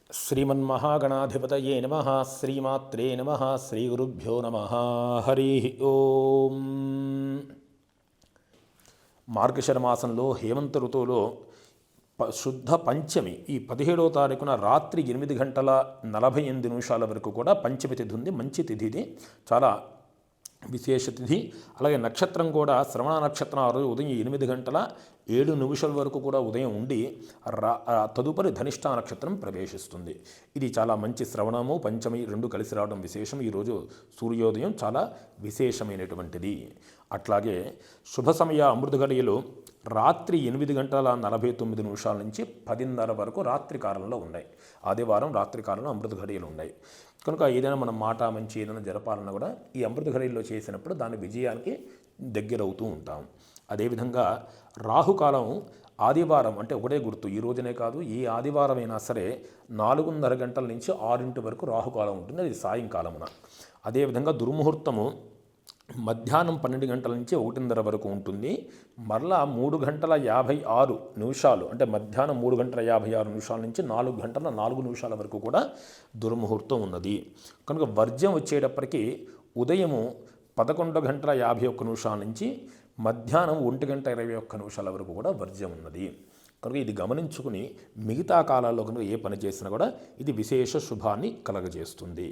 శ్రీమన్మహాగణాధిపతయే నమః. శ్రీమాత్రే నమః. శ్రీగురుభ్యో నమః. హరి ఓం. మార్గశిర మాసంలో హేమంత ఋతువులో శుద్ధ పంచమి ఈ 17వ తారీఖున రాత్రి 8:48 వరకు కూడా పంచమి తిథి ఉంది. మంచి తిథి ఇది, చాలా విశేష తిథి. అలాగే నక్షత్రం కూడా శ్రవణ నక్షత్రం ఆ రోజు ఉదయం 8:07 వరకు కూడా ఉదయం ఉండి తదుపరి ధనిష్ఠా నక్షత్రం ప్రవేశిస్తుంది. ఇది చాలా మంచి శ్రవణము పంచమి రెండు కలిసి రావడం విశేషం. ఈరోజు సూర్యోదయం చాలా విశేషమైనటువంటిది. అట్లాగే శుభ సమయ అమృత గడియలు రాత్రి 8:49 నుంచి 10:30 వరకు రాత్రి కాలంలో ఉన్నాయి. ఆదివారం రాత్రి కాలంలో అమృత ఘడియలు ఉన్నాయి కనుక ఏదైనా మనం మాట మంచి ఏదైనా జరపాలన్నా కూడా ఈ అమృత ఘడియల్లో చేసినప్పుడు దాని విజయానికి దగ్గరవుతూ ఉంటాం. అదేవిధంగా రాహుకాలం ఆదివారం అంటే ఒకటే గుర్తు, ఈ రోజునే కాదు ఏ ఆదివారం అయినా సరే 4:30 గంటల నుంచి 6 వరకు రాహుకాలం ఉంటుంది, అది సాయంకాలమున. అదేవిధంగా దుర్ముహూర్తము మధ్యాహ్నం 12 గంటల నుంచి 1:30 వరకు ఉంటుంది. మరలా 3:56 అంటే మధ్యాహ్నం 3:56 నుంచి 4:04 వరకు కూడా దుర్ముహూర్తం ఉన్నది. కనుక వర్జ్యం వచ్చేటప్పటికి ఉదయము 11:51 నుంచి మధ్యాహ్నం 1:21 వరకు కూడా వర్జ్యం ఉన్నది. కనుక ఇది గమనించుకుని మిగతా కాలాల్లో కనుక ఏ పని చేసినా కూడా ఇది విశేష శుభాన్ని కలగజేస్తుంది.